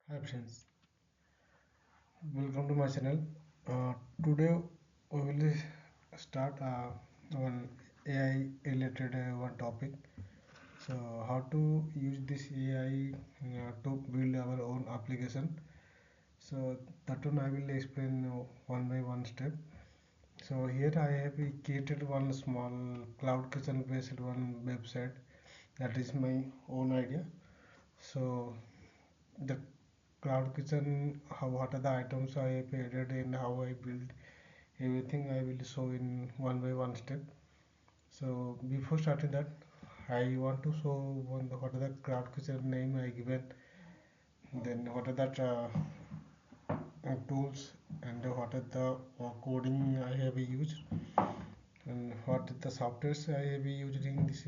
Hi friends, welcome to my channel. Today we will start one AI related one topic. So how to use this AI to build our own application. So that one I will explain one by one step. So here I have created one small cloud kitchen based one website. That is my own idea. So the cloud kitchen, how what are the items I have added and how I build everything I will show in one by one step. So before starting that, I want to show what are the cloud kitchen name I given, then what are that tools and what are the coding I have used, and what are the softwares I have used in this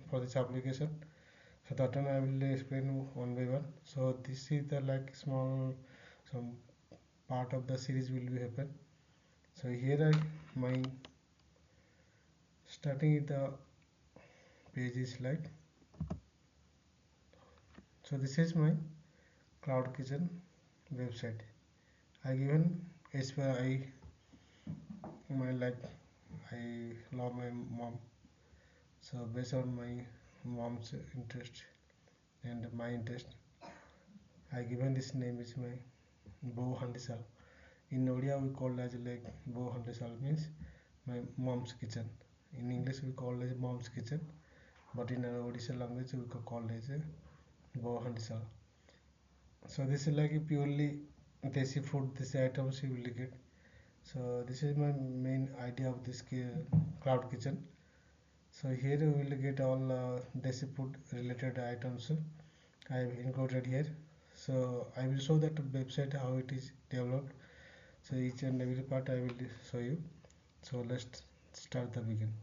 for this application. So that one I will explain one by one. So this is the like small some part of the series will be happen. So here I my starting with the page is like, so this is my cloud kitchen website. I given as per my like I love my mom. So based on my mom's interest and my interest, I given this name is my Boouu Handisaal. In Odia we call as like Boouu Handisaal means my mom's kitchen. In English we call as mom's kitchen, but in our Odisha language we call as a Boouu Handisaal. So this is like a purely Desi food. This items you will get. So this is my main idea of this cloud kitchen. So here you will get all Desi food related items I have included here. So I will show that website how it is developed. So each and every part I will show you. So let's start the begin.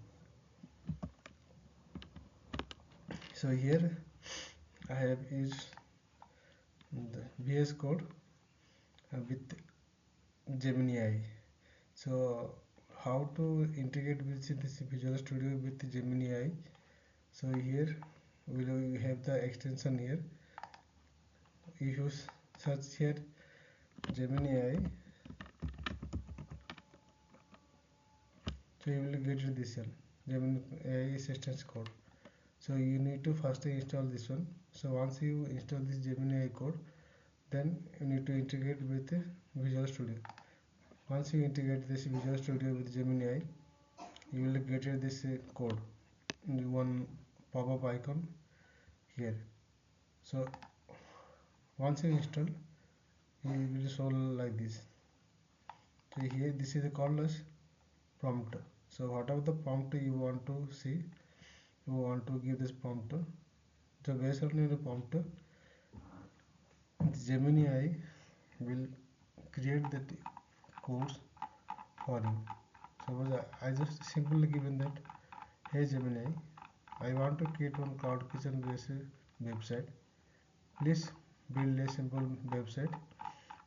So here I have used the VS Code with Gemini AI. So how to integrate with this Visual Studio with Gemini AI? So here we will have the extension here. If you search here Gemini AI, so you will get this one Gemini AI assistance code. So you need to first install this one. So once you install this Gemini AI code, then you need to integrate with Visual Studio. Once you integrate this Visual Studio with Gemini AI, you will get this code in one pop-up icon here. So once you install, it will show like this. So here this is called as prompt. So whatever the prompt you want to see, you want to give this prompt. So based on your prompt, Gemini AI will create that course for you. Suppose I just simply given that, hey Gemini, I want to create one cloud kitchen based website. Please build a simple website,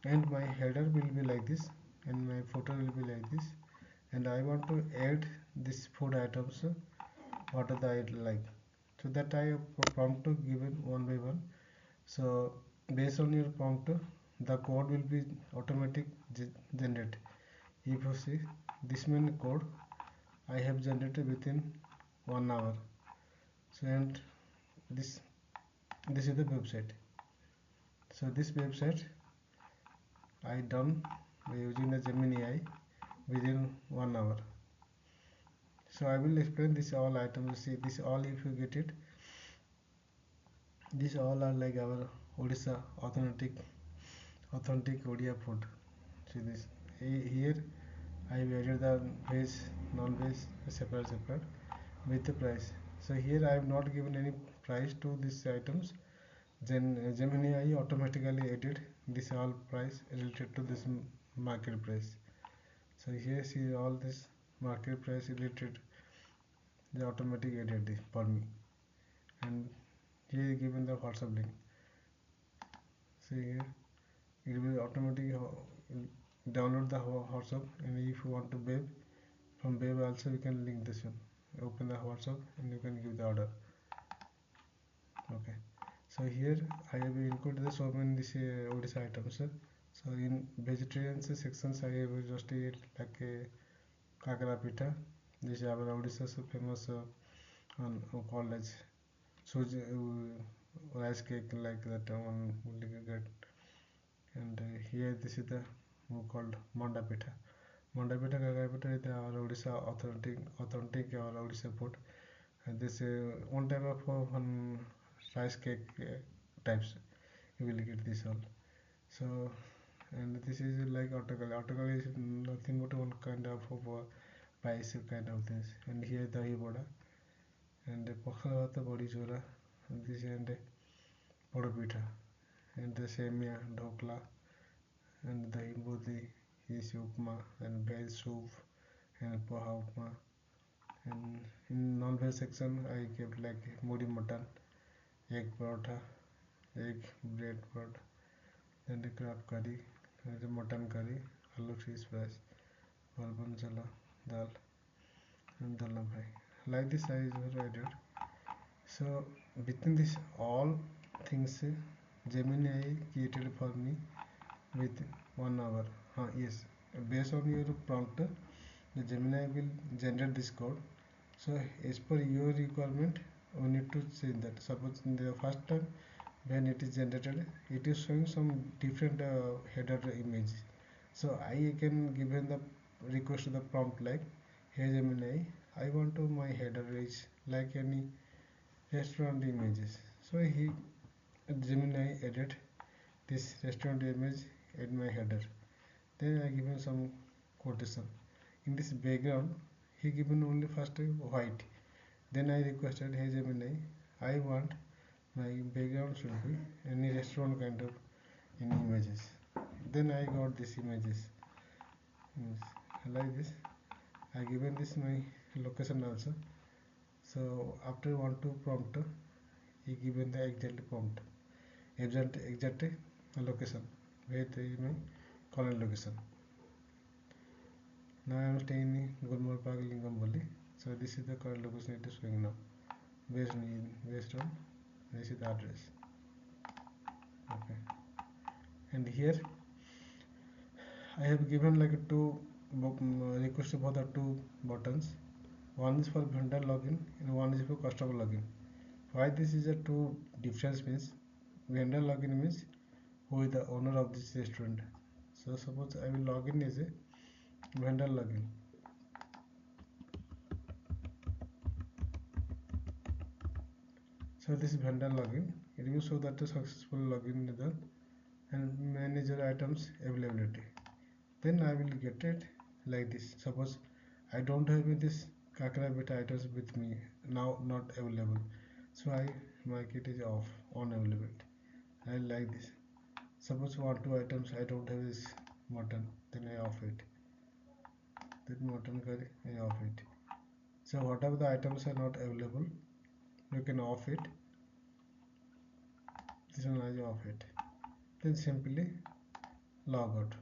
and my header will be like this, and my footer will be like this, and I want to add this food items. What are the I like? So that I prompt given one by one. So based on your prompt, the code will be automatic generate. If you see this many code I have generated within 1 hour. So and this this is the website. So this website I done by using the Gemini AI within 1 hour. So I will explain this all items. See this all, if you get it, these all are like our Odisha authentic Odia food. See this here I have added the veg, non-veg separate with the price. So here I have not given any price to these items. Then Gemini I automatically added this all price related to this market price. So here see all this market price related, they automatically added this for me, and here given the WhatsApp link. See here it will automatically download the WhatsApp, and if you want to web, from web also you can link this one, open the WhatsApp and you can give the order. Okay, So here I have included the so many this Odisha items. So in vegetarian sections I have just eat like a Pakhala Pitha. This is our Odisha's famous called as suji rice cake like that one will get. And here this is the called Manda Pitha. Manda Pitha Kakara Pitha is our Odisha authentic our Odisha food. And this one type of rice cake types you will get this all. So and this is like ottakali. Ottakali is nothing but one kind of rice kind of things. And here dahi boda and pakhala bhata bodi chura and this and poda pitha and the semia dhokla and dahi bodi is upma and veg soup and poha upma. And in non-veg section I kept like mudi mutton, egg paratha, egg bread paratha, then the crab curry, the mutton curry, aloo fish fries, bourbon chala, dal, and dalma fry. Like this I is added. So within this all things, Gemini created for me with 1 hour. Yes, based on your prompt, the Gemini will generate this code. So as per your requirement, we need to change that. Suppose in the first time when it is generated, it is showing some different header image. So I can give him the request to the prompt like, hey Gemini, I want to my header is like any restaurant images. So he Gemini edit this restaurant image in my header. Then I give him some quotation. In this background, he given only first white. Then I requested, hey Gemini, I want my background should be any restaurant kind of in images. Then I got these images. Like this. I given this my location also. So after want to prompt, he given the exact prompt, exact location where is my current location. Now I am staying in Gulmar Park Lingam. So this is the current location it is showing now. Based on this is the address. Okay. And here I have given like two request for the two buttons. One is for vendor login and one is for customer login. Why this is a two difference means vendor login means who is the owner of this restaurant. So suppose I will log in as a vendor login. So this vendor login, it will show that the successful login is done and manager items availability. Then I will get it like this. Suppose I don't have this Kakara beta items with me now, not available. So I make it is off, on availability. I like this. Suppose what two items I don't have is mutton, then I off it. Then mutton curry, I off it. So whatever the items are not available, you can off it. This one I off it. Then simply log out.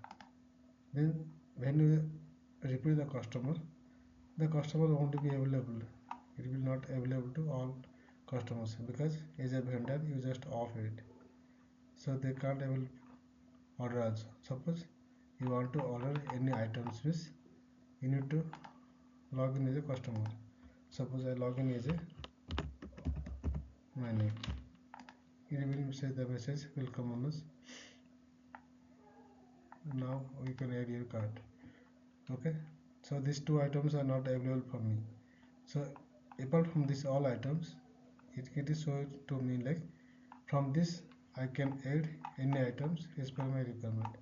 Then when you repeat the customer won't be available. It will not available to all customers because as a vendor you just off it. So they can't able order also. Suppose you want to order any items means you need to log in as a customer. Suppose I log in as a my name. It will say the message welcome on us. Now we can add your card. Okay. So these two items are not available for me. So apart from these all items, it is shown to me like from this I can add any items as per my requirement.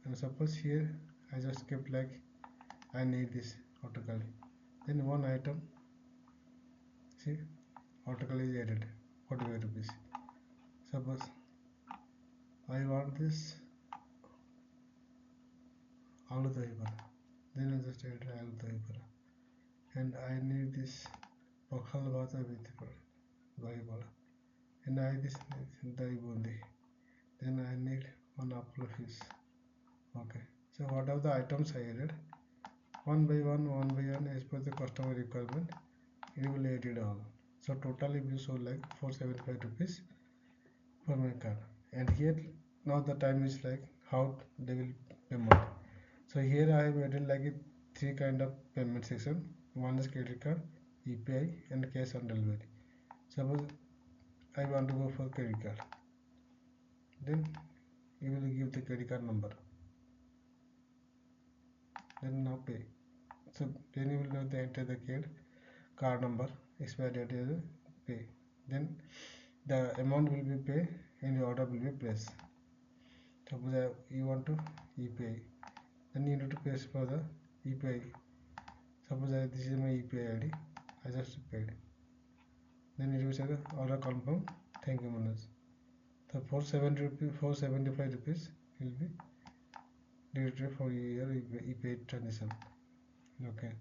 And suppose here I just kept like I need this article. Then one item, see, article is added 45 rupees. Suppose I want this aloo dahi bara. Then I just add aloo dahi bara. And I need this Pakhala bhata with dahi bara. And I this dahi bundi. Then I need one apple fish. Okay. So whatever the items I added, one by one as per the customer requirement, it will add it all. So total it will show like 475 rupees for my card. And here now the time is like how they will payment. So here I have added like a three kind of payment section. One is credit card, UPI and cash on delivery. Suppose I want to go for credit card, then you will give the credit card number, then now pay. So then you will know the enter the card number, expiry date is pay. Then the amount will be paid and the order will be placed. Suppose you want to UPI, then you need to pay for the UPI. Suppose this is my UPI ID, I just paid. Then it will say the order confirm, thank you Manoj. The 475 rupees will be deducted for your UPI transaction. Okay,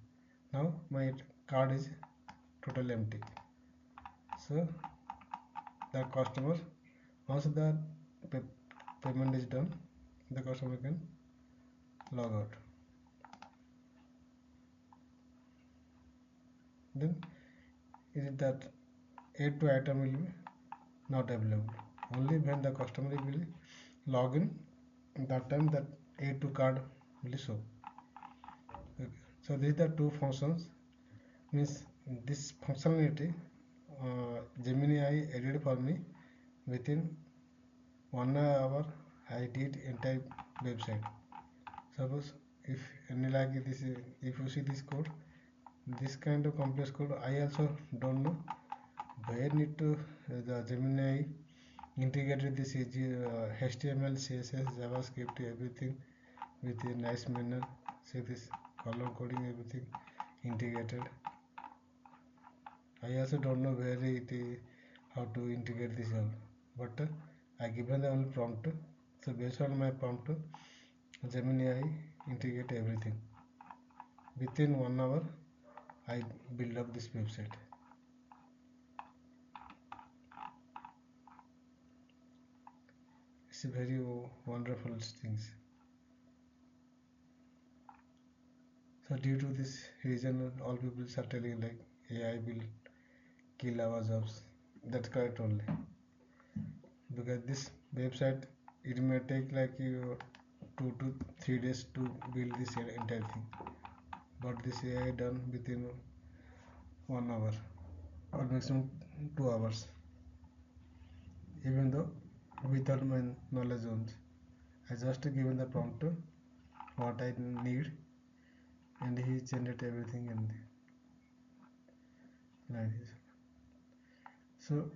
now my card is totally empty. So the customer, once the payment is done, the customer can log out. Then is it that add to item will be not available. Only when the customer will log in, that time that add to card will show. Okay. So these are two functions. Means this functionality Gemini I added for me within 1 hour. I did entire website. Suppose if any like this, if you see this code, this kind of complex code, I also don't know where need to the Gemini integrated this HTML, CSS, JavaScript, everything with a nice manner. See this color coding, everything integrated. I also don't know where it is, how to integrate this all, but I given the only prompt. So based on my prompt, Gemini I integrate everything. Within 1 hour, I build up this website. It's a very wonderful things. So due to this reason, all people are telling like AI will kill our jobs. That's correct only, because this website it may take like you 2 to 3 days to build this entire thing, but this AI done within 1 hour or maximum 2 hours. Even though without my knowledge only, I just given the prompt what I need, and he generated everything in like this. So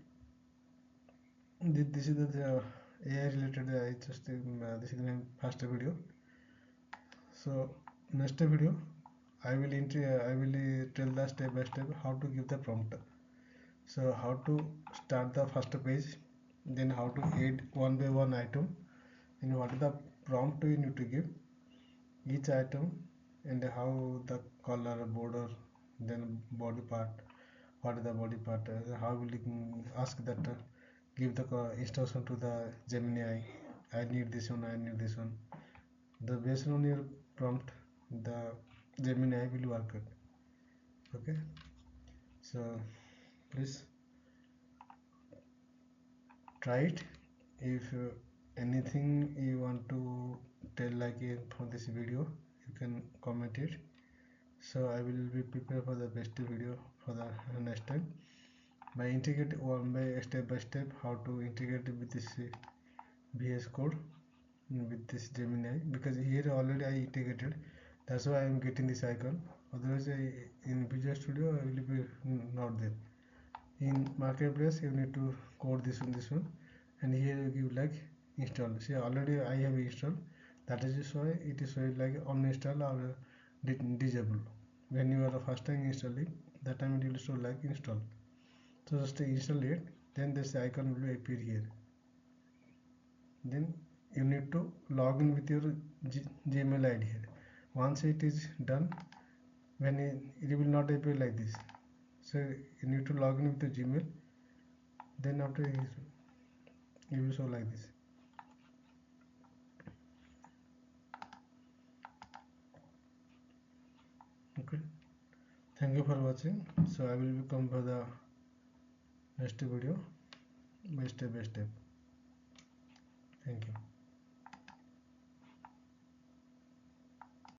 this is the AI related. I just this is my first video. So next video I will tell the step by step how to give the prompt. So how to start the first page, then how to add one by one item, and what is the prompt you need to give each item, and how the color, border, then body part, what is the body part, how will you ask that give the instruction to the Gemini, I need this one, I need this one. The based on your prompt, the Gemini will work it. Okay, so please try it. If anything you want to tell like for this video, you can comment it. So I will be prepared for the best video for the next time. By integrate one by step how to integrate with this VS Code with this Gemini, because here already I integrated, that's why I am getting this icon. Otherwise in Visual Studio I will be not there. In Marketplace you need to code this one, and here you give like install. See already I have installed, that is why it is showing like uninstall or disable. When you are the first time installing, that time it will show like install. So just install it, then this icon will appear here. Then you need to log in with your Gmail ID here. Once it is done, when it will not appear like this. So you need to log in with the Gmail. Then after it will show like this. Okay. Thank you for watching. So I will come for the next video by step by step.